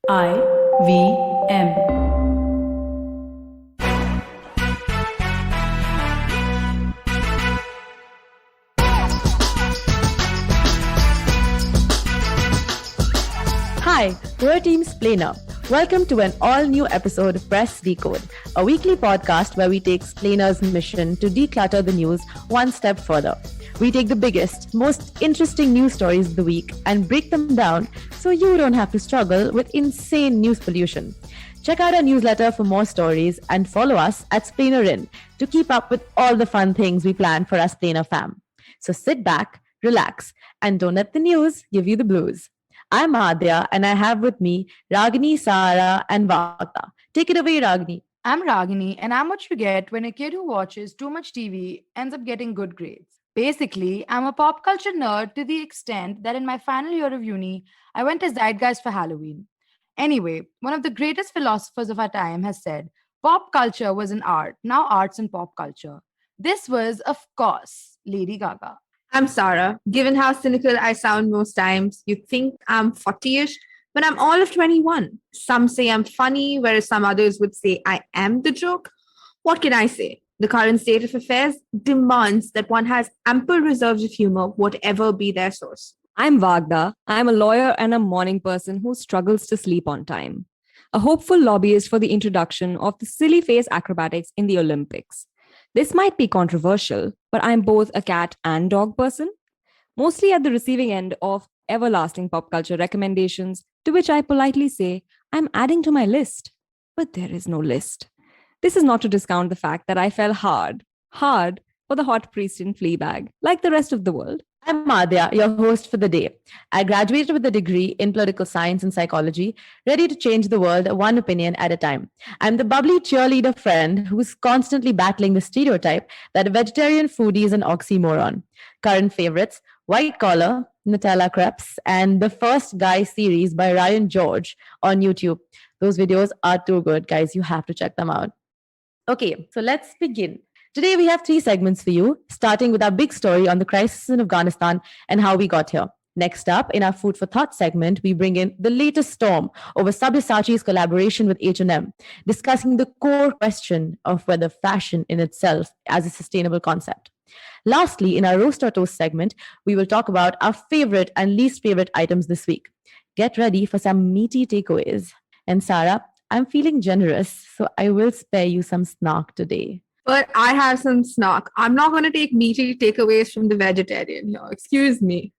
IVM. Hi, we're Team Explainer. Welcome to an all-new episode of Press Decode, a weekly podcast where we take Explainer's mission to declutter the news one step further. We take the biggest, most interesting news stories of the week and break them down so you don't have to struggle with insane news pollution. Check out our newsletter for more stories and follow us at Splainer to keep up with all the fun things we plan for our Explainer fam. So sit back, relax, and don't let the news give you the blues. I'm Sadhya, and I have with me Ragini, Sara, and Vata. Take it away, Ragini. I'm Ragini, and I'm what you get when a kid who watches too much TV ends up getting good grades. Basically, I'm a pop culture nerd to the extent that in my final year of uni, I went as Zeitgeist for Halloween. Anyway, one of the greatest philosophers of our time has said, pop culture was an art, now art's in pop culture. This was, of course, Lady Gaga. I'm Sarah. Given how cynical I sound most times, you'd think I'm 40-ish, but I'm all of 21. Some say I'm funny, whereas some others would say I am the joke. What can I say? The current state of affairs demands that one has ample reserves of humor, whatever be their source. I'm Vagda. I'm a lawyer and a morning person who struggles to sleep on time. A hopeful lobbyist for the introduction of the silly face acrobatics in the Olympics. This might be controversial, but I'm both a cat and dog person, mostly at the receiving end of everlasting pop culture recommendations, to which I politely say, I'm adding to my list. But there is no list. This is not to discount the fact that I fell hard for the hot priest in Fleabag, like the rest of the world. I'm Madhya, your host for the day. I graduated with a degree in political science and psychology, ready to change the world one opinion at a time. I'm the bubbly cheerleader friend who's constantly battling the stereotype that a vegetarian foodie is an oxymoron. Current favorites, White Collar, Nutella Crepes, and the First Guy series by Ryan George on YouTube. Those videos are too good, guys. You have to check them out. Okay, so let's begin. Today, we have 3 segments for you, starting with our big story on the crisis in Afghanistan and how we got here. Next up, in our Food for Thought segment, we bring in the latest storm over Sabyasachi's collaboration with H&M, discussing the core question of whether fashion in itself is a sustainable concept. Lastly, in our Roast or Toast segment, we will talk about our favorite and least favorite items this week. Get ready for some meaty takeaways. And Sarah, I'm feeling generous, so I will spare you some snark today. But I have some snark. I'm not going to take meaty takeaways from the vegetarian here. Excuse me.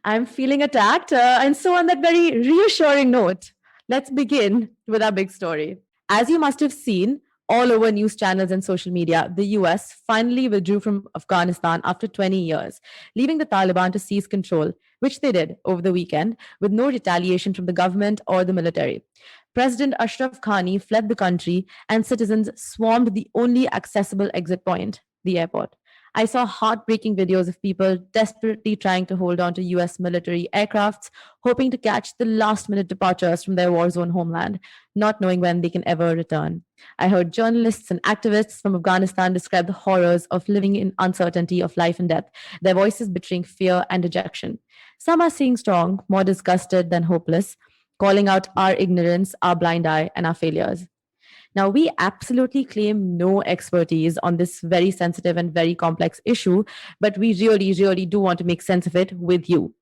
I'm feeling attacked. And so, on that very reassuring note, let's begin with our big story. As you must have seen all over news channels and social media, the US finally withdrew from Afghanistan after 20 years, leaving the Taliban to seize control, which they did over the weekend with no retaliation from the government or the military. President Ashraf Ghani fled the country and citizens swarmed the only accessible exit point, the airport. I saw heartbreaking videos of people desperately trying to hold on to US military aircrafts, hoping to catch the last minute departures from their war zone homeland, not knowing when they can ever return. I heard journalists and activists from Afghanistan describe the horrors of living in uncertainty of life and death, their voices betraying fear and dejection. Some are staying strong, more disgusted than hopeless, calling out our ignorance, our blind eye, and our failures. Now, we absolutely claim no expertise on this very sensitive and very complex issue, but we really do want to make sense of it with you.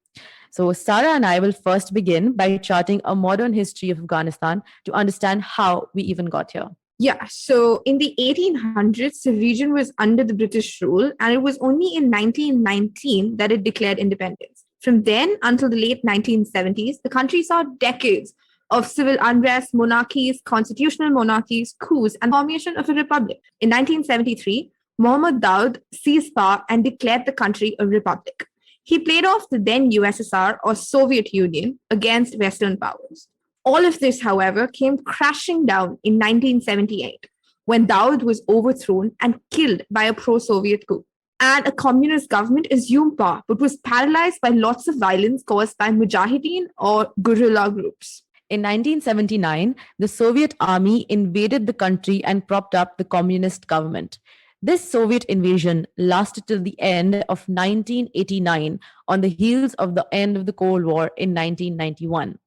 So, Sarah and I will first begin by charting a modern history of Afghanistan to understand how we even got here. Yeah, so in the 1800s, the region was under the British rule, and it was only in 1919 that it declared independence. From then until the late 1970s, the country saw decades of civil unrest, monarchies, constitutional monarchies, coups, and formation of a republic. In 1973, Muhammad Daud seized power and declared the country a republic. He played off the then USSR or Soviet Union against Western powers. All of this, however, came crashing down in 1978 when Daud was overthrown and killed by a pro-Soviet coup. And a communist government assumed power, but was paralyzed by lots of violence caused by mujahideen or guerrilla groups. In 1979, the Soviet army invaded the country and propped up the communist government. This Soviet invasion lasted till the end of 1989 on the heels of the end of the Cold War in 1991.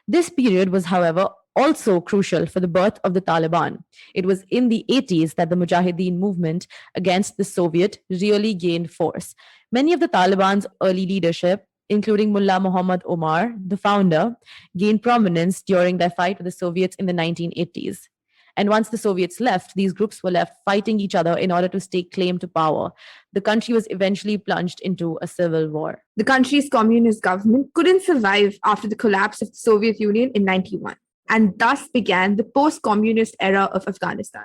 This period was, however, also crucial for the birth of the Taliban. It was in the 80s that the Mujahideen movement against the Soviet really gained force. Many of the Taliban's early leadership, including Mullah Muhammad Omar, the founder, gained prominence during their fight with the Soviets in the 1980s. And once the Soviets left, these groups were left fighting each other in order to stake claim to power. The country was eventually plunged into a civil war. The country's communist government couldn't survive after the collapse of the Soviet Union in 91, and thus began the post-communist era of Afghanistan.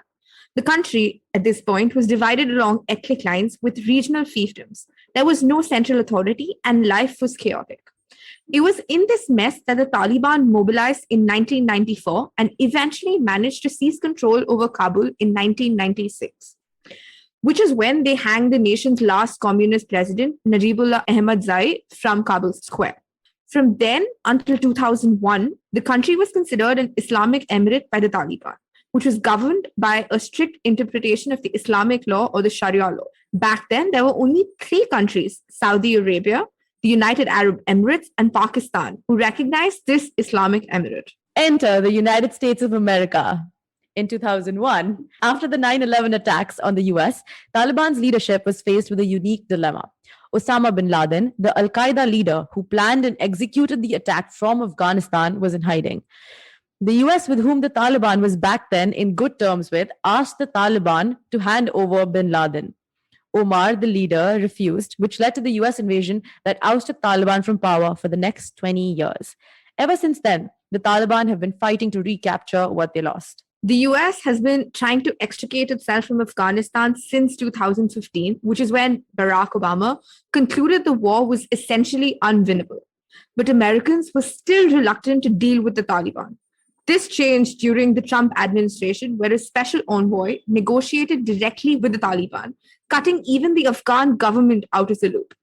The country at this point was divided along ethnic lines with regional fiefdoms. There was no central authority and life was chaotic. It was in this mess that the Taliban mobilized in 1994 and eventually managed to seize control over Kabul in 1996, which is when they hanged the nation's last communist president, Najibullah Ahmadzai, from Kabul Square. From then until 2001, the country was considered an Islamic emirate by the Taliban, which was governed by a strict interpretation of the Islamic law or the Sharia law. Back then, there were only 3 countries, Saudi Arabia, the United Arab Emirates, and Pakistan, who recognized this Islamic emirate. Enter the United States of America. In 2001, after the 9/11 attacks on the US, Taliban's leadership was faced with a unique dilemma. Osama bin Laden, the Al Qaeda leader who planned and executed the attack from Afghanistan, was in hiding. The US, with whom the Taliban was back then in good terms with, asked the Taliban to hand over bin Laden. Omar, the leader, refused, which led to the US invasion that ousted Taliban from power for the next 20 years. Ever since then, the Taliban have been fighting to recapture what they lost. The US has been trying to extricate itself from Afghanistan since 2015, which is when Barack Obama concluded the war was essentially unwinnable. But Americans were still reluctant to deal with the Taliban. This changed during the Trump administration, where a special envoy negotiated directly with the Taliban, cutting even the Afghan government out of the loop.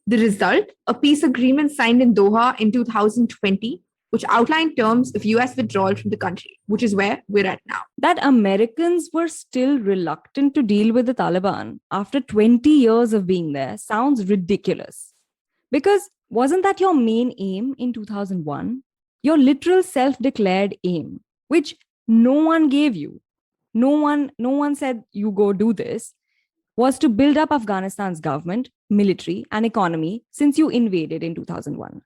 The result, a peace agreement signed in Doha in 2020, which outlined terms of US withdrawal from the country, which is where we're at now. That Americans were still reluctant to deal with the Taliban after 20 years of being there sounds ridiculous. Because wasn't that your main aim in 2001? Your literal self-declared aim, which no one gave you. No one said you go do this, was to build up Afghanistan's government, military, and economy since you invaded in 2001.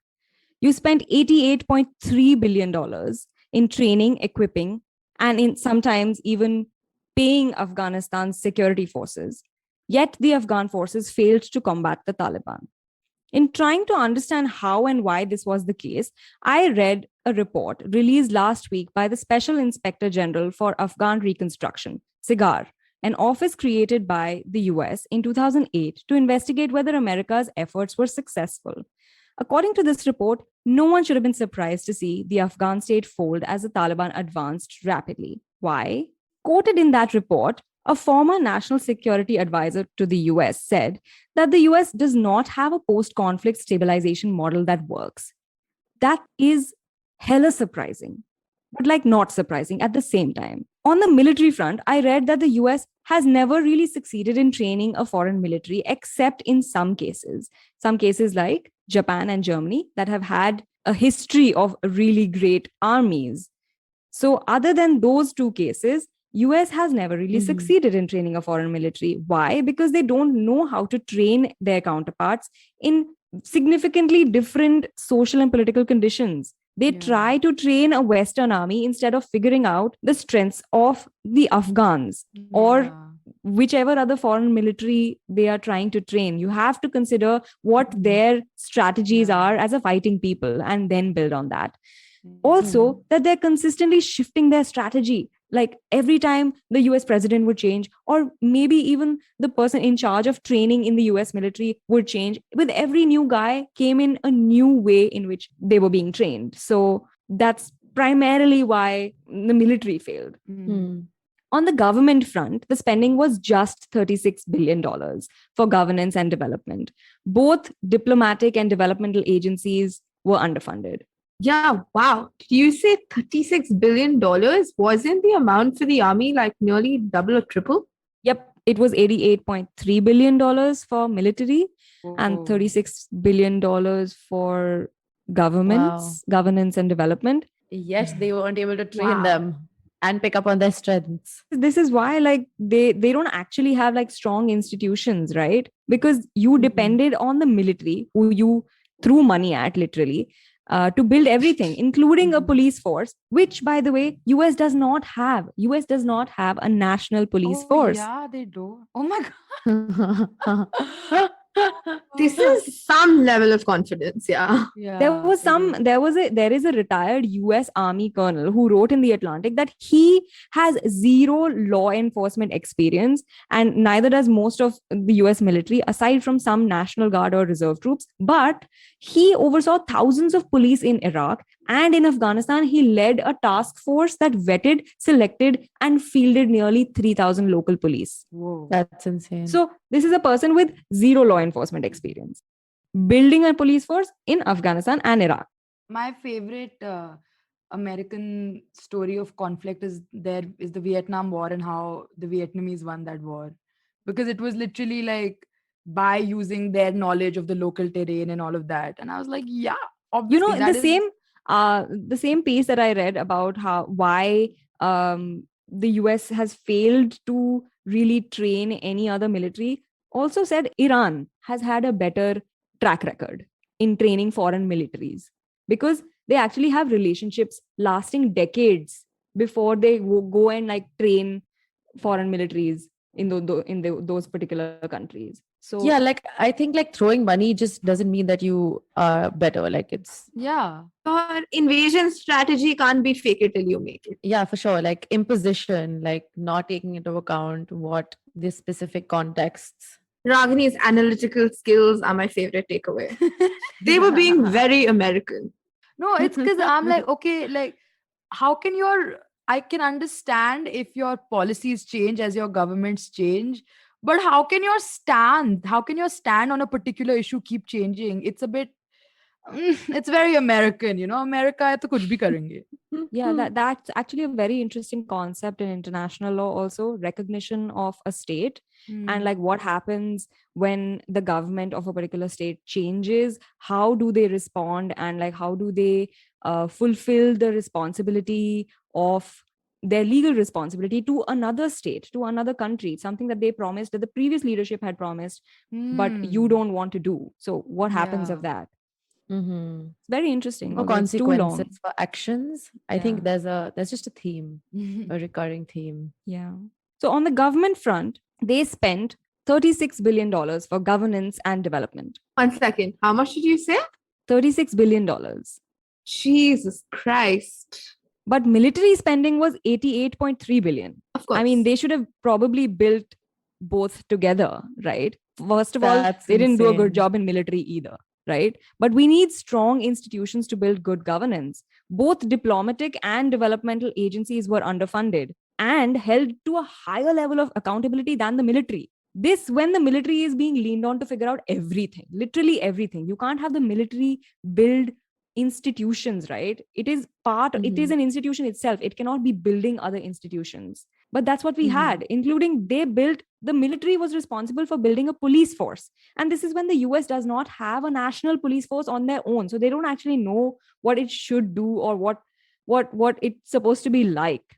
You spent $88.3 billion in training, equipping, and in sometimes even paying Afghanistan's security forces. Yet the Afghan forces failed to combat the Taliban. In trying to understand how and why this was the case, I read a report released last week by the Special Inspector General for Afghan Reconstruction, SIGAR, an office created by the US in 2008 to investigate whether America's efforts were successful. According to this report, no one should have been surprised to see the Afghan state fold as the Taliban advanced rapidly. Why? Quoted in that report, a former national security advisor to the US said that the US does not have a post-conflict stabilization model that works. That is hella surprising, but not surprising at the same time. On the military front, I read that the US has never really succeeded in training a foreign military except in some cases like Japan and Germany that have had a history of really great armies. So other than those 2 cases, US has never really succeeded in training a foreign military. Why? Because they don't know how to train their counterparts in significantly different social and political conditions. They try to train a Western army instead of figuring out the strengths of the Afghans or whichever other foreign military they are trying to train. You have to consider what their strategies are as a fighting people and then build on that. Also, that they're consistently shifting their strategy. Like every time the US president would change, or maybe even the person in charge of training in the US military would change. With every new guy came in a new way in which they were being trained. So that's primarily why the military failed. On the government front, the spending was just $36 billion for governance and development. Both diplomatic and developmental agencies were underfunded. Yeah, wow. Did you say $36 billion? Wasn't the amount for the army like nearly double or triple? Yep, it was $88.3 billion for military and $36 billion for governance and development. Yet they weren't able to train Wow. them and pick up on their strengths. This is why like they don't actually have like strong institutions, right? Because you Mhm. depended on the military who you threw money at literally to build everything, including a Mhm. police force, which by the way us does not have a national police Oh, force. yeah, they do. Oh my God. This is some level of confidence, yeah. Yeah, it is. There is a retired US Army colonel who wrote in the Atlantic that he has zero law enforcement experience, and neither does most of the US military, aside from some National Guard or reserve troops. But he oversaw thousands of police in Iraq, and in Afghanistan he led a task force that vetted, selected, and fielded nearly 3,000 local police. Whoa. That's insane. So this is a person with zero law enforcement experience building a police force in Afghanistan and Iraq. My favorite American story of conflict is the Vietnam War and how the Vietnamese won that war, because it was literally like by using their knowledge of the local terrain and all of that. And I was like, yeah, You obviously know, that is. the same piece that I read about how why the US has failed to really train any other military also said Iran has had a better track record in training foreign militaries because they actually have relationships lasting decades before they go and like train foreign militaries in those particular countries. So Yeah, like I think like throwing money just doesn't mean that you are better. Like it's Yeah. Your invasion strategy can't be fake it till you make it. yeah, for sure. Like imposition, like not taking into account what the specific contexts. Ragini's analytical skills are my favorite takeaway. They were being very American. No, it's because I'm like, okay, like, how can I can understand if your policies change as your governments change, but how can your stand on a particular issue keep changing? It's a bit, it's very American, America hai to kuch bhi karenge. yeah, that's actually a very interesting concept in international law also, recognition of a state and like what happens when the government of a particular state changes, how do they respond, and like how do they fulfill the responsibility of their legal responsibility to another state, to another country, something that they promised, that the previous leadership had promised, but you don't want to do. So what happens Yeah. of that? Mm-hmm. It's very interesting, Or although it's too long. consequences for actions. I Yeah. think there's just a theme, a recurring theme. Yeah. So on the government front, they spent $36 billion for governance and development. 1 second. How much did you say? $36 billion. Jesus Christ. But military spending was 88.3 billion. Of course. I mean, they should have probably built both together, right? First of all, That's they didn't do a good insane. job in military either, right? But we need strong institutions to build good governance. Both diplomatic and developmental agencies were underfunded and held to a higher level of accountability than the military. This when the military is being leaned on to figure out everything, literally everything. You can't have the military build institutions, right? It is it is Mhm. an institution itself. It cannot be building other institutions. But that's what we Mhm. had, including the military was responsible for building a police force. And this is when the US does not have a national police force on their own. So they don't actually know what it should do or what it's supposed to be like.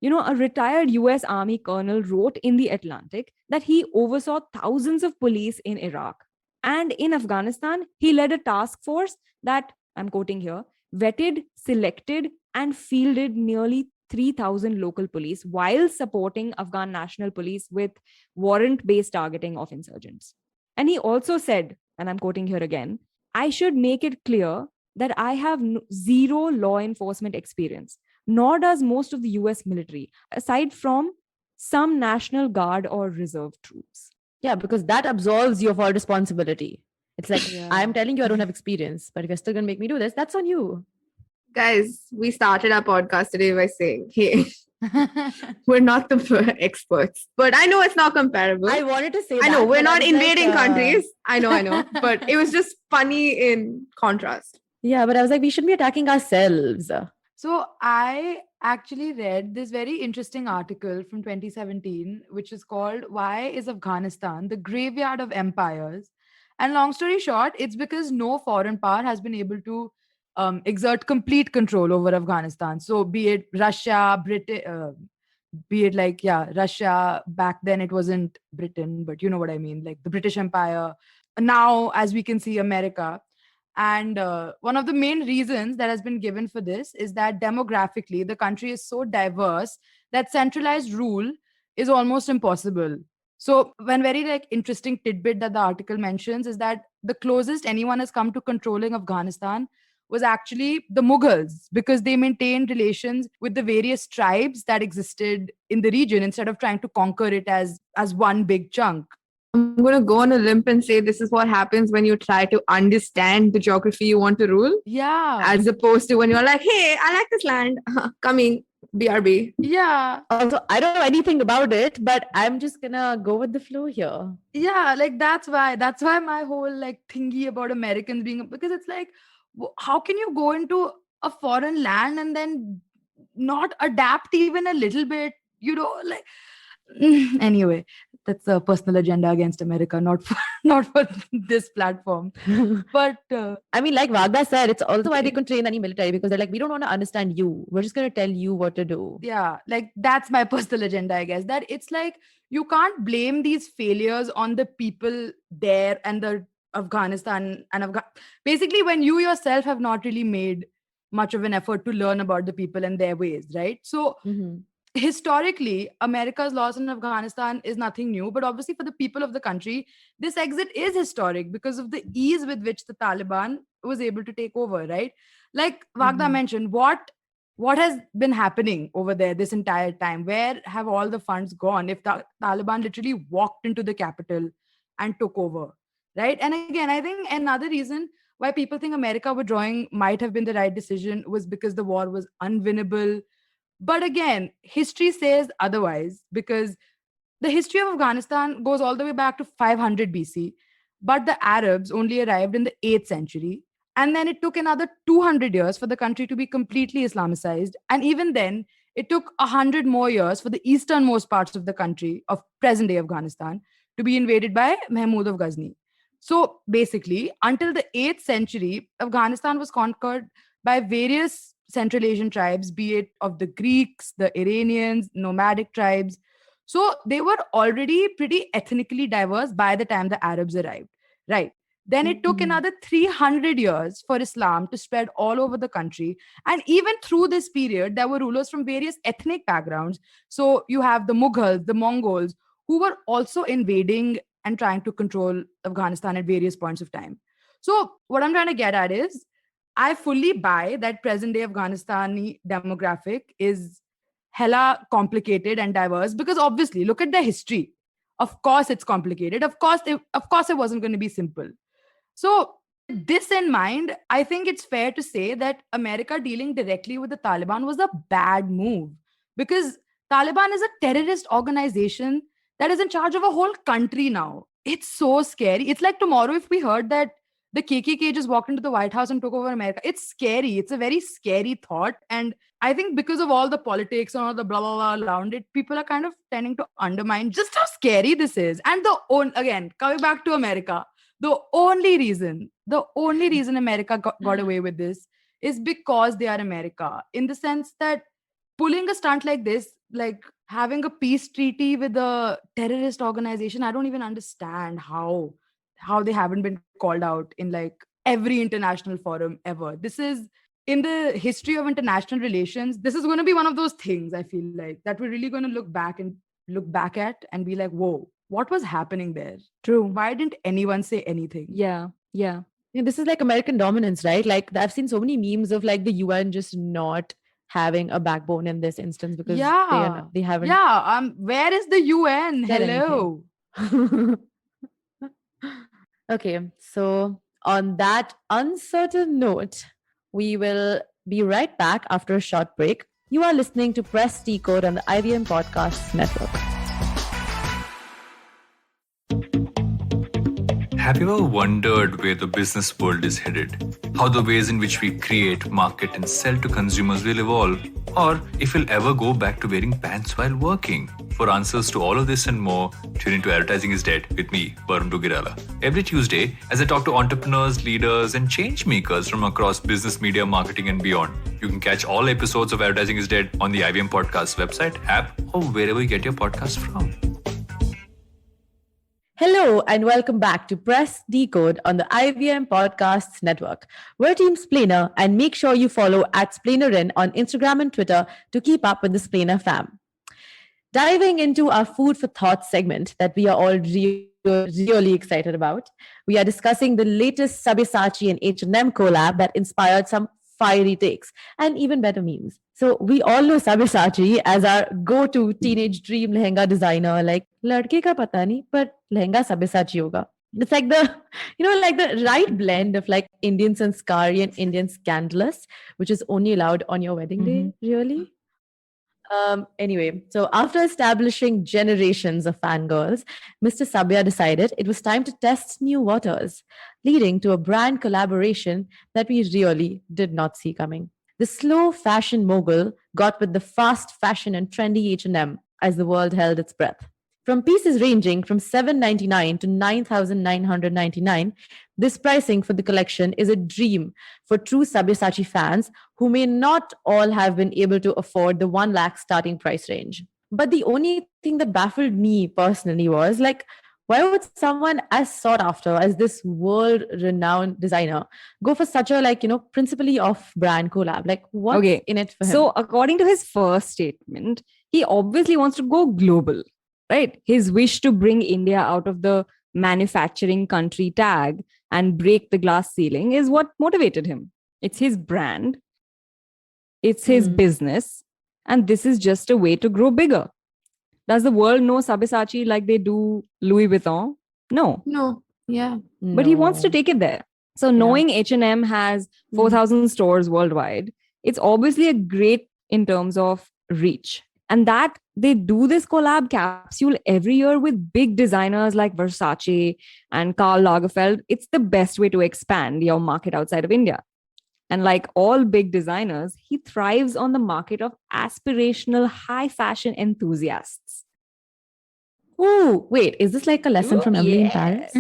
You know, a retired US Army colonel wrote in the Atlantic that he oversaw thousands of police in Iraq. And in Afghanistan, he led a task force that, I'm quoting here, vetted, selected, and fielded nearly 3,000 local police while supporting Afghan National Police with warrant based targeting of insurgents. And he also said, and I'm quoting here again, I should make it clear that I have zero law enforcement experience, nor does most of the US military, aside from some National Guard or reserve troops. Yeah, because that absolves you of all responsibility. It's like I'm Yeah. telling you I don't have experience, but if you're still gonna make me do this, that's on you. Guys, we started our podcast today by saying, hey, we're not the experts. But I know it's not comparable. I wanted to say I know that, we're but I not was like, invading countries. I know. But it was just funny in contrast. Yeah, but I was like, we shouldn't be attacking ourselves. So I actually read this very interesting article from 2017, which is called Why is Afghanistan the Graveyard of Empires? And long story short, it's because no foreign power has been able to exert complete control over Afghanistan. So be it Russia, Russia, back then it wasn't Britain, but you know what I mean, like the British Empire. Now, as we can see, America. And one of the main reasons that has been given for this is that demographically, the country is so diverse that centralized rule is almost impossible. So, one very like interesting tidbit that the article mentions is that the closest anyone has come to controlling Afghanistan was actually the Mughals, because they maintained relations with the various tribes that existed in the region instead of trying to conquer it as one big chunk. I'm going to go on a limb and say this is what happens when you try to understand the geography you want to rule, Yeah. as opposed to when you're like, hey, I like this land, coming, BRB. Yeah. Also, I don't know anything about it, but I'm just gonna go with the flow here. Yeah, like that's why my whole like thingy about Americans being, because it's like, how can you go into a foreign land and then not adapt even a little bit, like anyway, that's a personal agenda against America, not for this platform. But I mean, like Vagda said, it's also why they couldn't train any military, because they're like, we don't want to understand you. We're just going to tell you what to do. yeah, like that's my personal agenda, I guess, that it's like you can't blame these failures on the people there and the Afghanistan and basically when you yourself have not really made much of an effort to learn about the people and their ways, right? So Mhm. historically, America's loss in Afghanistan is nothing new, but obviously for the people of the country, this exit is historic because of the ease with which the Taliban was able to take over, right? Like Vagda Mhm. mentioned, what has been happening over there this entire time? Where have all the funds gone if the Taliban literally walked into the capital and took over, right? And again, I think another reason why people think America withdrawing might have been the right decision was because the war was unwinnable. But again, history says otherwise, because the history of Afghanistan goes all the way back to 500 BC, but the Arabs only arrived in the 8th century. And then it took another 200 years for the country to be completely Islamicized. And even then, it took 100 more years for the easternmost parts of the country, of present day Afghanistan, to be invaded by Mahmud of Ghazni. So basically, until the 8th century, Afghanistan was conquered by various Central Asian tribes, be it of the Greeks, the Iranians, nomadic tribes. So they were already pretty ethnically diverse by the time the Arabs arrived, right? Then it took Mhm. another 300 years for Islam to spread all over the country. And even through this period, there were rulers from various ethnic backgrounds. So you have the Mughals, the Mongols, who were also invading and trying to control Afghanistan at various points of time. So what I'm trying to get at is, I fully buy that present day Afghanistani demographic is hella complicated and diverse, because obviously look at the history. Of course it's complicated. Of course it wasn't going to be simple. So with this in mind, I think it's fair to say that America dealing directly with the Taliban was a bad move, because Taliban is a terrorist organization that is in charge of a whole country now. It's so scary. It's like tomorrow if we heard that the KKK just walked into the White House and took over America. It's scary. It's a very scary thought. And I think because of all the politics and all the blah, blah, blah around it, people are kind of tending to undermine just how scary this is. And again, coming back to America, the only reason America got away with this is because they are America, in the sense that pulling a stunt like this, like having a peace treaty with a terrorist organization, I don't even understand how they haven't been called out in like every international forum ever. This is, in the history of international relations, this is going to be one of those things, I feel like, that we're really going to look back at and be like, whoa, what was happening there? True. Why didn't anyone say anything? Yeah. Yeah. Yeah, this is like American dominance, right? Like I've seen so many memes of like the UN just not having a backbone in this instance, because they haven't Where is the UN? said Hello. anything. Okay, so on that uncertain note, we will be right back after a short break. You are listening to Press Decode on the IVM Podcasts Network. Have you ever wondered where the business world is headed? How the ways in which we create, market, and sell to consumers will evolve? Or if we'll ever go back to wearing pants while working? For answers to all of this and more, tune into Advertising is Dead with me, Varun Dugirala. Every Tuesday, as I talk to entrepreneurs, leaders, and change makers from across business, media, marketing, and beyond. You can catch all episodes of Advertising is Dead on the IVM Podcast website, app, or wherever you get your podcast from. Hello and welcome back to Press Decode on the IVM Podcasts Network. We're Team Splainer and make sure you follow @SplainerIn on Instagram and Twitter to keep up with the Splainer fam. Diving into our food for thought segment that we are all really excited about, we are discussing the latest Sabyasachi and H&M collab that inspired some fiery takes and even better memes. So we all know Sabyasachi as our go-to teenage dream lehenga designer, like ladke ka pata nahi, but lehenga Sabyasachi hoga. It's like the right blend of like Indian sanskari and Indian scandalous, which is only allowed on your wedding day, really. Anyway, so after establishing generations of fangirls, Mr. Sabya decided it was time to test new waters, leading to a brand collaboration that we really did not see coming. The slow fashion mogul got with the fast fashion and trendy H&M as the world held its breath. From pieces ranging from $799 to $9,999, this pricing for the collection is a dream for true Sabyasachi fans who may not all have been able to afford the 1 lakh starting price range. But the only thing that baffled me personally was like, why would someone as sought after as this world-renowned designer go for such a principally off-brand collab? Like, what's in it for him? So according to his first statement, he obviously wants to go global, right? His wish to bring India out of the manufacturing country tag and break the glass ceiling is what motivated him. It's his brand. It's his business. And this is just a way to grow bigger. Does the world know Sabyasachi like they do Louis Vuitton? No. No. Yeah. But he wants to take it there. So knowing H&M has 4,000 stores worldwide, it's obviously a great in terms of reach. And that they do this collab capsule every year with big designers like Versace and Karl Lagerfeld. It's the best way to expand your market outside of India. And like all big designers, he thrives on the market of aspirational high fashion enthusiasts. Ooh, wait, is this like a lesson from Emily in Paris?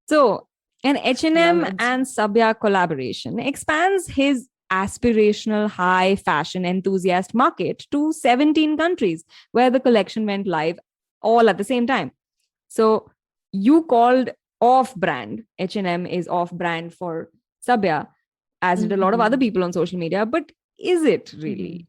So an H&M and Sabya collaboration expands his aspirational high fashion enthusiast market to 17 countries where the collection went live all at the same time. So you called off-brand. H&M is off-brand for Sabya, as did a lot of other people on social media. But is it really?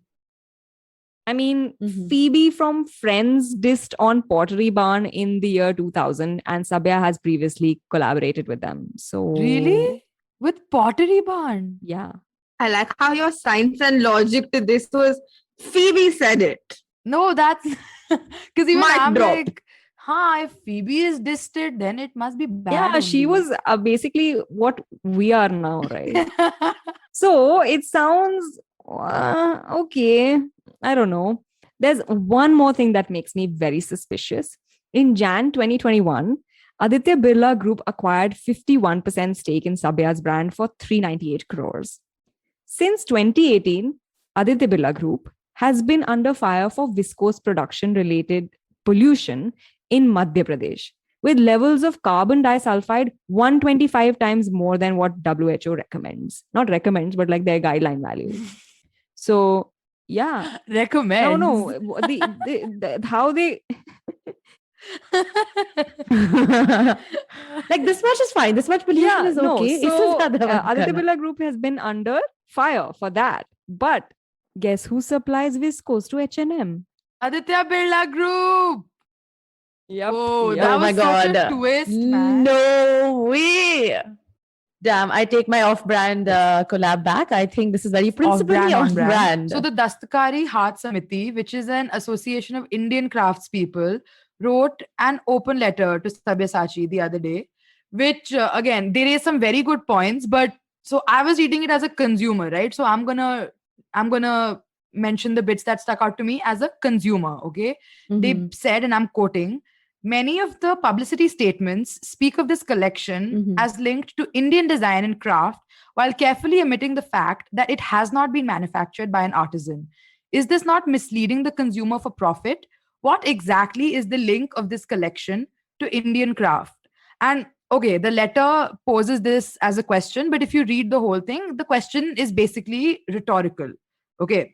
I mean, Phoebe from Friends dissed on Pottery Barn in the year 2000 and Sabya has previously collaborated with them. So Really? With Pottery Barn? Yeah. I like how your science and logic to this was Phoebe said it. No, that's because even Mic I'm drop. like, if Phoebe is dissed it, then it must be bad. Yeah, she was basically what we are now, right? So it sounds okay. I don't know. There's one more thing that makes me very suspicious. In Jan 2021, Aditya Birla Group acquired 51% stake in Sabya's brand for 398 crores. Since 2018, Aditya Birla Group has been under fire for viscose production related pollution in Madhya Pradesh, with levels of carbon disulfide 125 times more than what WHO recommends. Not recommends, but like their guideline values. So, yeah. Recommend. No. How they... Like this much is fine. This much pollution is okay. So, Aditya Birla Group has been under fire for that. But guess who supplies viscose to H&M? Aditya Birla Group. Yep. Oh, that was such a twist, man. No way. Damn, I take my off-brand collab back. I think this is very principally off-brand. So the Dastakari Haath Samiti, which is an association of Indian craftspeople, wrote an open letter to Sabyasachi the other day, which again, they raised some very good points. But so I was reading it as a consumer, right? So I'm gonna mention the bits that stuck out to me as a consumer. Okay, they said, and I'm quoting, many of the publicity statements speak of this collection as linked to Indian design and craft, while carefully omitting the fact that it has not been manufactured by an artisan. Is this not misleading the consumer for profit? what exactly is the link of this collection to Indian craft? And okay, the letter poses this as a question, but if you read the whole thing, the question is basically rhetorical. Okay.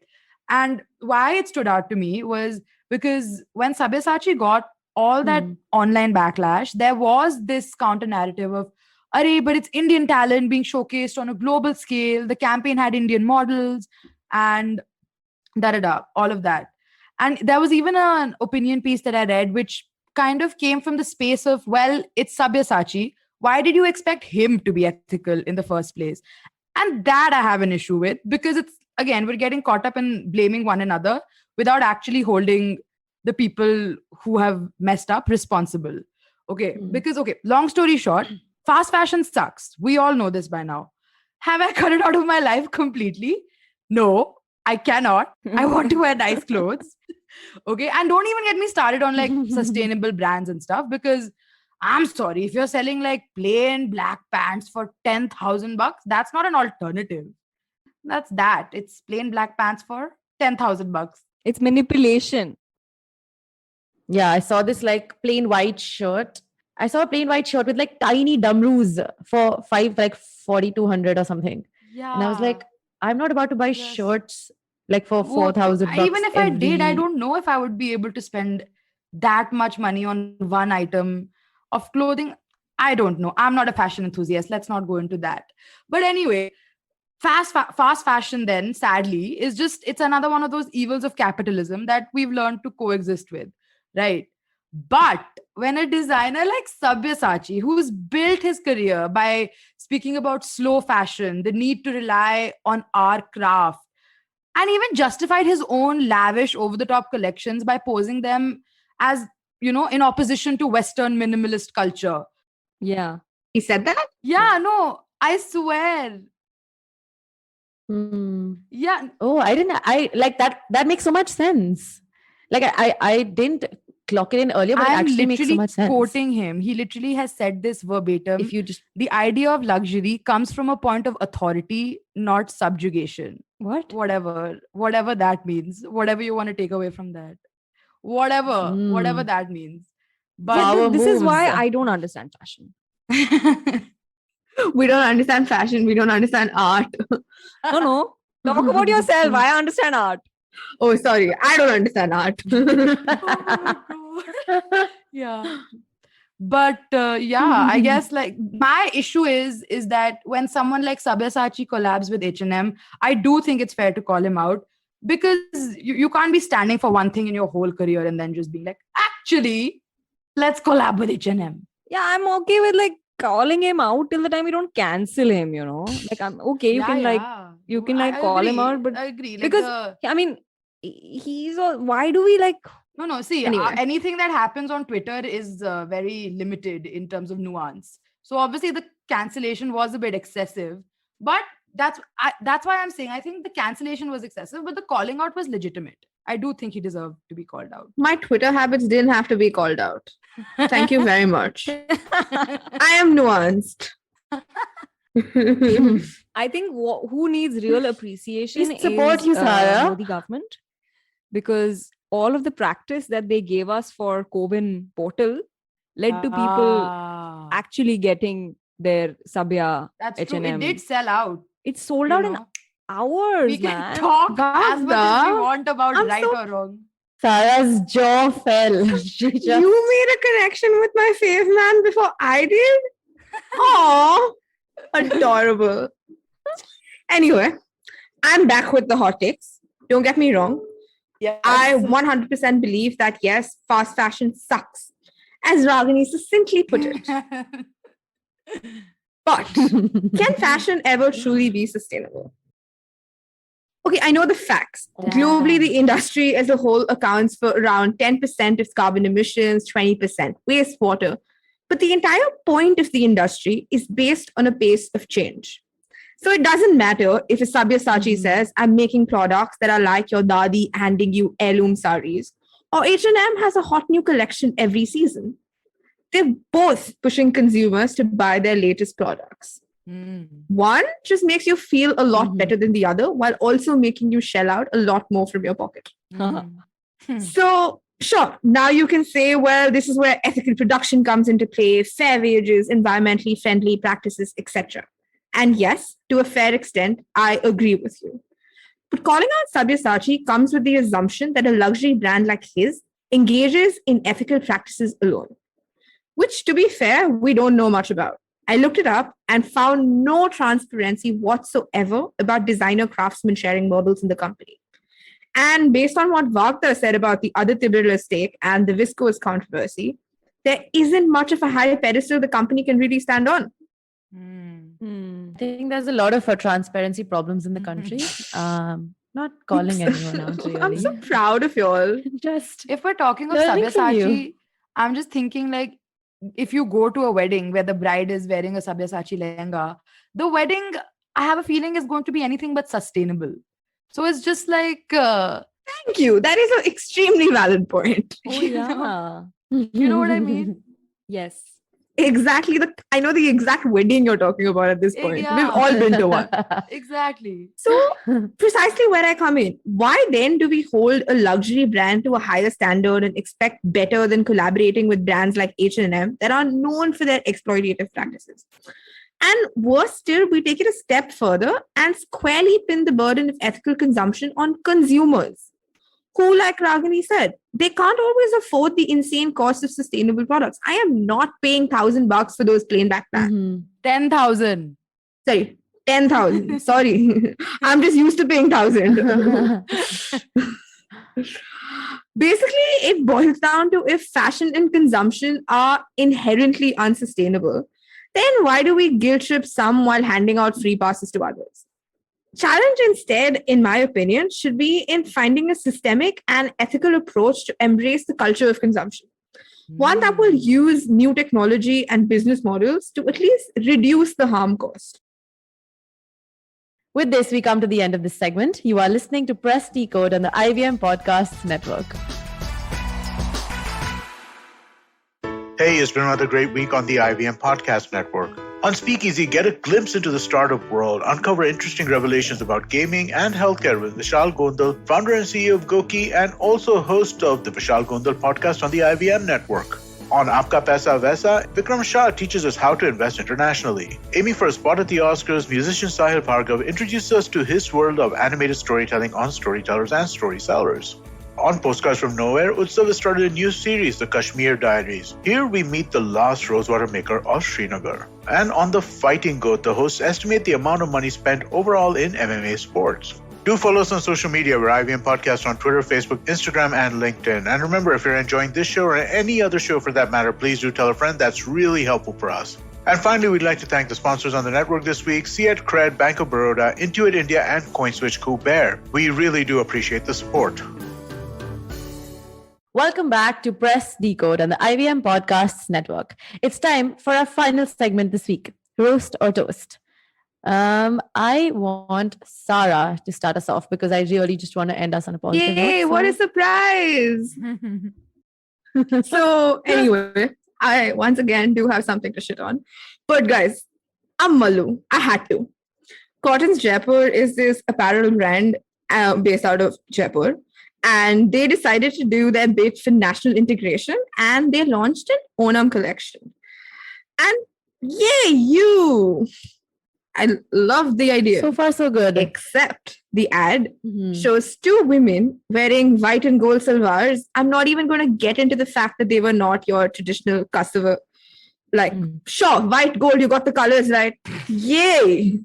And why it stood out to me was because when Sabyasachi got all that online backlash, there was this counter narrative of, Arey, but it's Indian talent being showcased on a global scale. The campaign had Indian models and da da da, all of that. And there was even an opinion piece that I read, which kind of came from the space of, well, it's Sabyasachi. Why did you expect him to be ethical in the first place? And that I have an issue with, because it's, again, we're getting caught up in blaming one another without actually holding the people who have messed up responsible. Okay. Because, okay, long story short, fast fashion sucks. We all know this by now. Have I cut it out of my life completely? No, I cannot. I want to wear nice clothes. Okay. And don't even get me started on like sustainable brands and stuff, because I'm sorry, if you're selling like plain black pants for 10,000 bucks, that's not an alternative. That's that. It's plain black pants for 10,000 bucks. It's manipulation. Yeah, I saw this like plain white shirt. I saw a plain white shirt with like tiny dumroos for 4,200 or something. Yeah. And I was like, I'm not about to buy Yes. shirts like for 4,000 bucks. Even if I did, I every- don't know if I would be able to spend that much money on one item of clothing. I don't know. I'm not a fashion enthusiast. Let's not go into that. But anyway, fast fashion then, sadly, is just, it's another one of those evils of capitalism that we've learned to coexist with, right? But when a designer like Sabyasachi, who's built his career by speaking about slow fashion, the need to rely on our craft, and even justified his own lavish over-the-top collections by posing them as, in opposition to Western minimalist culture. Yeah. He said that? Yeah, no, I swear. Yeah, Oh, I like that. That makes so much sense. Like I didn't clock it in earlier, but it I'm actually makes so literally much sense. quoting him. He literally has said this verbatim. If you just The idea of luxury comes from a point of authority, not subjugation. What? Whatever that means. Whatever you want to take away from that. Whatever that means. But Yeah, Power this is why moves. I don't understand fashion. We don't understand fashion. We don't understand art. No. Talk about yourself. I understand art. Oh, sorry. I don't understand art. Oh my God. Yeah. But yeah, I guess like my issue is that when someone like Sabyasachi collabs with H&M, I do think it's fair to call him out, because you can't be standing for one thing in your whole career and then just being like, actually, let's collab with H&M. Yeah, I'm okay with like calling him out till the time you don't cancel him, Like I'm okay. You can call him out, but I agree. Like because I mean, he's all. Why do we like? No. See, Anyway. anything that happens on Twitter is very limited in terms of nuance. So obviously the cancellation was a bit excessive, but that's why I'm saying I think the cancellation was excessive, but the calling out was legitimate. I do think he deserved to be called out. My Twitter habits didn't have to be called out. Thank you very much. I am nuanced. I think who needs real appreciation We support is you, Sarah. Modi government, because all of the practice that they gave us for Cowin portal led to people actually getting their Sabya That's H&M. true. It did sell out. It sold you out in know. hours, We can man. talk as much as we Gazda, want about I'm right so- or wrong. Sarah's jaw fell. She just You made a connection with my fave man before I did? Aww. Adorable. Anyway, I'm back with the hot takes. Don't get me wrong. Yeah, I 100% believe that yes, fast fashion sucks, as Ragini succinctly put it. But can fashion ever truly be sustainable? Okay, I know the facts. Globally, the industry as a whole accounts for around 10% of carbon emissions, 20% wastewater. But the entire point of the industry is based on a pace of change. So it doesn't matter if a Sabyasachi says, I'm making products that are like your dadi handing you heirloom saris, or H&M has a hot new collection every season. They're both pushing consumers to buy their latest products. One just makes you feel a lot better than the other, while also making you shell out a lot more from your pocket. So Sure, now you can say, well, this is where ethical production comes into play, fair wages, environmentally friendly practices, etc. And yes, to a fair extent, I agree with you. But calling out Sabyasachi comes with the assumption that a luxury brand like his engages in ethical practices alone, which, to be fair, we don't know much about. I looked it up and found no transparency whatsoever about designer craftsmen sharing marbles in the company. And based on what Wagner said about the other Birla stake and the viscose controversy, there isn't much of a high pedestal the company can really stand on. I think there's a lot of transparency problems in the country. Not calling anyone out, really. I'm so proud of y'all. Just If we're talking of learning from you. Sabyasachi, I'm just thinking like if you go to a wedding where the bride is wearing a Sabyasachi lehenga, the wedding, I have a feeling, is going to be anything but sustainable. So it's just like, Thank you. That is an extremely valid point. Oh, you know, yeah. you know what I mean? Yes. Exactly. I know the exact wedding you're talking about at this point. We've Yeah. all been to one. Exactly. So, precisely where I come in. Why then do we hold a luxury brand to a higher standard and expect better than collaborating with brands like H&M that are known for their exploitative practices? And worse still, we take it a step further and squarely pin the burden of ethical consumption on consumers, who, like Ragini said, they can't always afford the insane cost of sustainable products. I am not paying $1,000 for those plain backpacks. 10,000. Sorry, 10,000. Sorry, I'm just used to paying 1,000. Basically, it boils down to if fashion and consumption are inherently unsustainable, then why do we guilt trip some while handing out free passes to others? Challenge instead, in my opinion, should be in finding a systemic and ethical approach to embrace the culture of consumption. One that will use new technology and business models to at least reduce the harm caused. With this, we come to the end of this segment. You are listening to Press Decode on the IVM Podcasts Network. Hey, it's been another great week on the IVM Podcast Network. On Speakeasy, get a glimpse into the startup world, uncover interesting revelations about gaming and healthcare with Vishal Gondal, founder and CEO of Goki, and also host of the Vishal Gondal podcast on the IVM Network. On Aapka Paisa Vaisa, Vikram Shah teaches us how to invest internationally. Aiming for a spot at the Oscars, musician Sahil Bhargav introduces us to his world of animated storytelling on storytellers and storysellers. On Postcards from Nowhere, Utsav has started a new series, The Kashmir Diaries. Here we meet the last rosewater maker of Srinagar. And on The Fighting Goat, the hosts estimate the amount of money spent overall in MMA sports. Do follow us on social media. We're IVM Podcast on Twitter, Facebook, Instagram, and LinkedIn. And remember, if you're enjoying this show or any other show for that matter, please do tell a friend. That's really helpful for us. And finally, we'd like to thank the sponsors on the network this week, Siet Cred, Bank of Baroda, Intuit India, and CoinSwitch Kuber. We really do appreciate the support. Welcome back to Press Decode on the IVM Podcasts Network. It's time for our final segment this week, Roast or Toast. I want Sarah to start us off because I really just want to end us on a positive note. Yay, what a surprise! So, anyway, I once again do have something to shit on. But guys, I'm Malu. I had to. Cotton's Jaipur is this apparel brand based out of Jaipur. And they decided to do their bid for national integration and they launched an Onam collection. And yay, you! I love the idea. So far, so good. Except the ad shows two women wearing white and gold salwars. I'm not even going to get into the fact that they were not your traditional customer. Like, sure, white, gold, you got the colors right. Yay!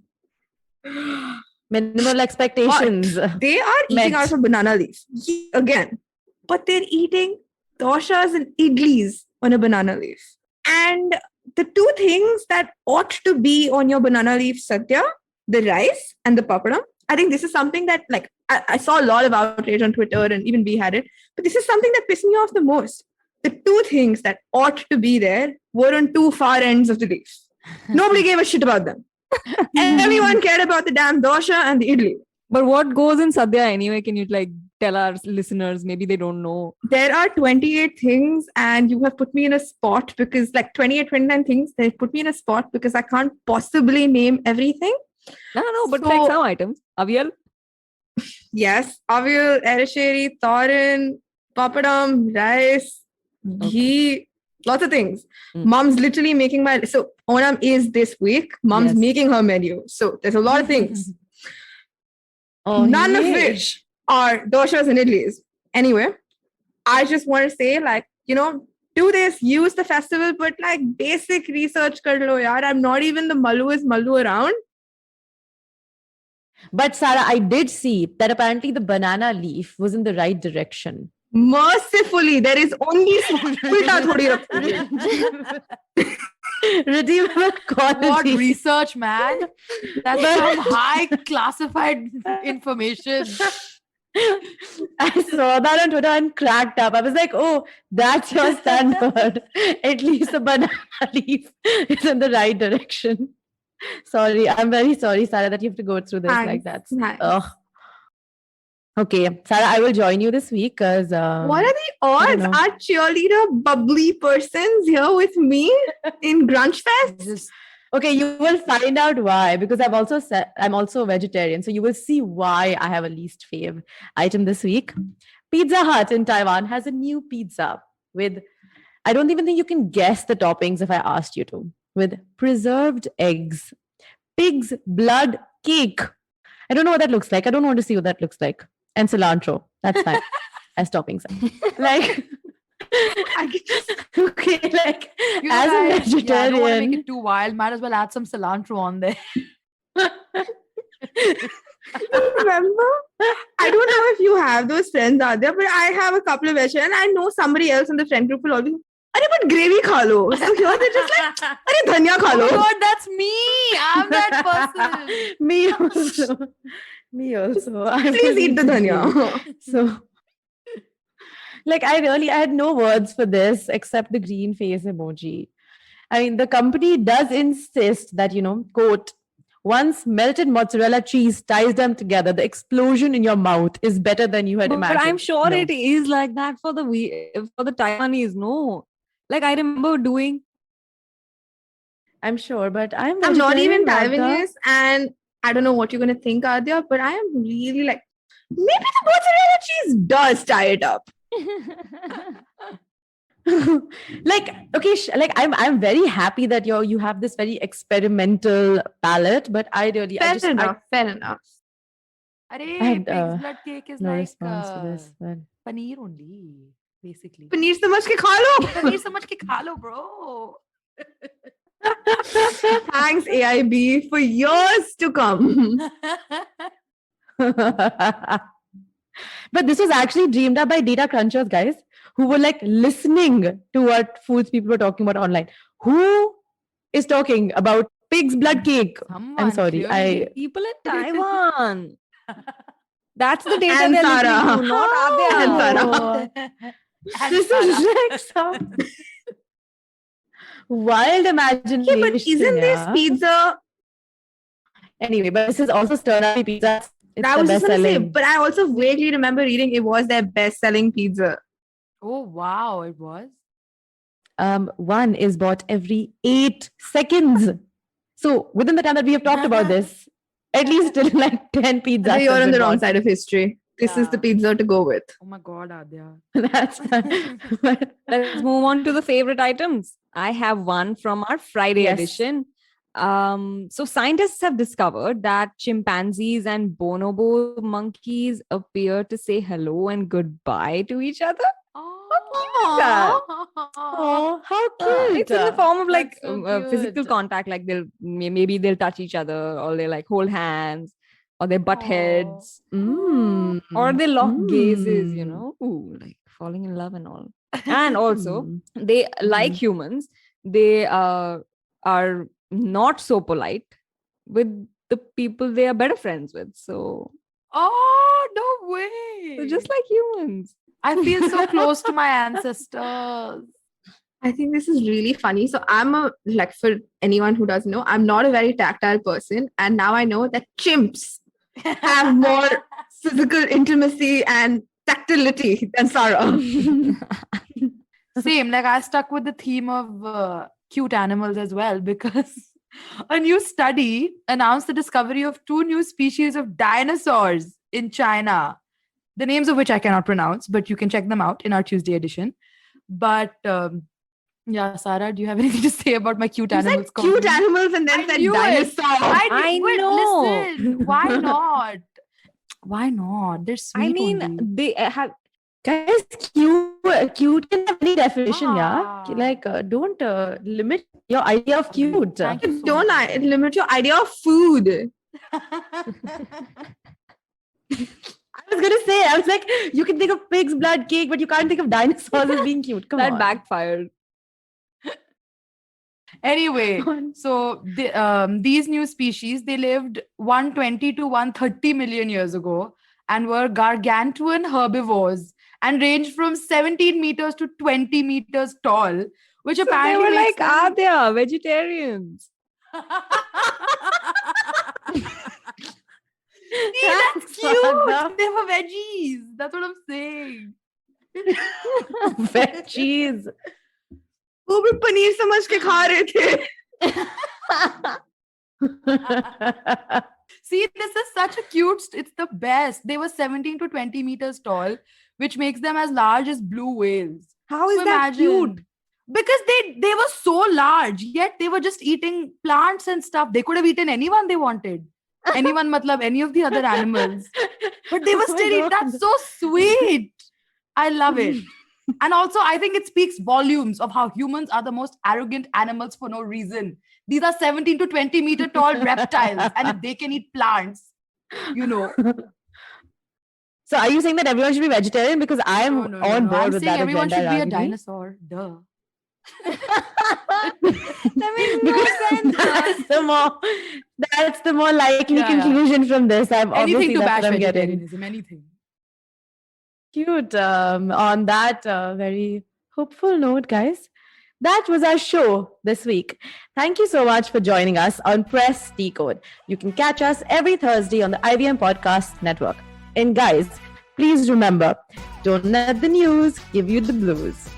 Minimal expectations. But they are eating out of banana leaves again, but they're eating doshas and idlis on a banana leaf. And the two things that ought to be on your banana leaf sadhya, the rice and the papadam. I think this is something that like I saw a lot of outrage on Twitter and even we had it, but this is something that pissed me off the most. The two things that ought to be there were on two far ends of the leaf. Nobody gave a shit about them. And everyone cared about the damn dosha and the idli. But what goes in Sadhya anyway? Can you like tell our listeners? Maybe they don't know. There are 28 things and you have put me in a spot because like 28, 29 things, they put me in a spot because I can't possibly name everything. No, but like some items. Avial? Yes. Avial, eresheri, thorin, papadam, rice, ghee, lots of things. Mm. Mom's literally making so Onam is this week. Mom's Yes. making her menu. So there's a lot of things. Oh, None of yay. which are doshas and idlis. Anyway, I just want to say, like, do this, use the festival, but like basic research kar lo yaar. I'm not even the maluest malu around. But Sarah, I did see that apparently the banana leaf was in the right direction. Mercifully, there is only ulta thodi rakhi. Redeemable quality. What research, man? That's some high classified information. I saw that on Twitter and cracked up. I was like, oh, that's your standard. At least the banana leaf is in the right direction. Sorry, I'm very sorry, Sarah, that you have to go through this like that. Thanks. Okay, Sarah, I will join you this week because. What are the odds? know. Are cheerleader bubbly persons here with me in Grunge Fest? Just Okay, you will find out why because I'm also a vegetarian, so you will see why I have a least fave item this week. Pizza Hut in Taiwan has a new pizza with, I don't even think you can guess the toppings if I asked you to, with preserved eggs, pig's blood cake. I don't know what that looks like. I don't want to see what that looks like. And cilantro. That's fine as toppings. Like, okay, like you as a guys, I don't want to vegetarian. make it too wild. Might as well add some cilantro on there. Remember? I don't know if you have those friends out there, but I have a couple of vegetarians, and I know somebody else in the friend group will always, "Arey, but gravy kha lo." So here they're just like, "Arey, dhania kha Oh lo." my god, that's me. I'm that person. Me also. Me also. I Please will eat the eat dhania. So, like, I had no words for this except the green face emoji. I mean, the company does insist that, quote, once melted mozzarella cheese ties them together, the explosion in your mouth is better than you had But imagined. I'm sure No. it is like that for the Taiwanese. No, like I remember doing. I'm sure, but I'm I'm not even vegetarian, Radha. Taiwanese, and I don't know what you're gonna think, Adya, but I am really like, maybe the mozzarella cheese does tie it up. Like, okay, I'm very happy that you have this very experimental palette, but I Fair enough. Arey, I had, pig's blood cake is no like response for this. But paneer only, basically. Paneer samajh ke kha lo. Paneer samajh ke kha lo, bro. Thanks, AIB, for years to come. but this was actually dreamed up by data crunchers, guys, who were like listening to what foods people were talking about online. Who is talking about pig's blood cake? I'm Someone, sorry. clearly. People in Taiwan. That's the data And they're Sarah. listening to, not And Adya. Sarah. And This Sarah. is like some wild imagination. Yeah, but isn't this yeah. pizza? Anyway, but this is also Sternapi pizza. It's I the was just best gonna say, selling. but I also vaguely remember reading it was their best-selling pizza. Oh, wow, it was. One is bought every 8 seconds. So within the time that we have talked about this, at least till like 10 pizzas. So you're have on been the wrong bought. side of history. This is the Yeah. pizza to go with. Oh my god, Adya. That's Let's move on to the favorite items. I have one from our Friday Yes. edition. So scientists have discovered that chimpanzees and bonobo monkeys appear to say hello and goodbye to each other. Oh, that? Oh, how cute. It's in the form of like That's so physical cute. contact, like maybe they'll touch each other, or they like hold hands, or they butt Aw. heads, Mm. or they lock gazes, Mm. ooh, like falling in love and all. And also, Mm. they like Mhm. humans, they are not so polite with the people they are better friends with. So Oh, no way. they're just like humans. I feel so close to my ancestors. I think this is really funny. So for anyone who doesn't know, I'm not a very tactile person. And now I know that chimps have more physical intimacy and tactility than Sarah. Same, like I stuck with the theme of cute animals as well because a new study announced the discovery of 2 new species of dinosaurs in China. the names of which I cannot pronounce, but you can check them out in our Tuesday edition. But yeah, Sarah, do you have anything to say about my cute You animals? said cute comment? animals and then I said knew it. dinosaur. I know. Listen, why not? Why not? They're sweet. I mean, only. they have. Guys, cute can have any definition, yeah? Ah. Like, don't limit your idea of cute. Thank you so Don't much. limit your idea of food. I was gonna say, I was like, you can think of pig's blood cake, but you can't think of dinosaurs as being cute. Come That on. backfired. Anyway, Come on. so these new species, they lived 120 to 130 million years ago and were gargantuan herbivores and ranged from 17 meters to 20 meters tall, which So they apparently were makes like, them- they are vegetarians. See, that's cute. They were veggies. That's what I'm saying. Veggies. वो भी पनीर समझ के खा रहे थे. See, this is such a cute, it's the best. They were 17 to 20 meters tall, which makes them as large as blue whales. How is So that imagine- cute? Because they were so large, yet they were just eating plants and stuff. They could have eaten anyone they wanted. Anyone, matlab, any of the other animals. But they were Oh my still eating. God. That's so sweet. I love it. And also, I think it speaks volumes of how humans are the most arrogant animals for no reason. These are 17 to 20 meter tall reptiles, and if they can eat plants, you know. So are you saying that everyone should be vegetarian? Because I'm No, on board I'm with saying that everyone agenda, should be a Ragini. dinosaur. Duh. That makes no Because sense. that's the more likely Yeah, yeah. conclusion from this. Anything Obviously to that's bash what I'm getting. vegetarianism, anything. Cute. On that very hopeful note, guys, that was our show this week. Thank you so much for joining us on Press Decode. You can catch us every Thursday on the IVM Podcast Network. And guys, please remember, don't let the news give you the blues.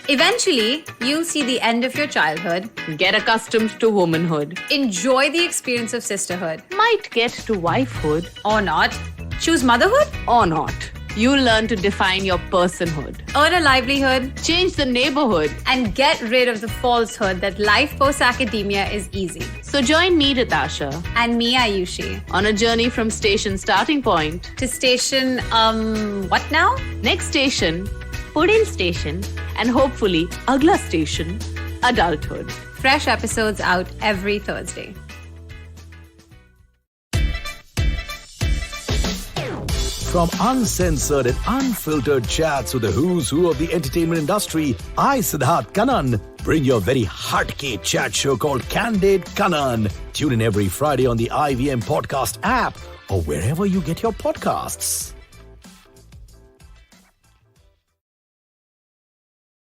Eventually, you'll see the end of your childhood, Get accustomed to womanhood. enjoy the experience of sisterhood, Might get to wifehood or not, choose motherhood, or not. You'll learn to define your personhood. earn a livelihood, Change the neighborhood. and get rid of the falsehood that life post academia is easy. So join me, Ritasha, And me, Ayushi, on a journey from station starting point. to station, what now? Next station, Pudin station, and hopefully, Agla station, adulthood. Fresh episodes out every Thursday. From uncensored and unfiltered chats with the who's who of the entertainment industry, I, Siddharth Kannan, bring your very hardcore chat show called Candid Kannan. Tune in every Friday on the IVM Podcast app or wherever you get your podcasts.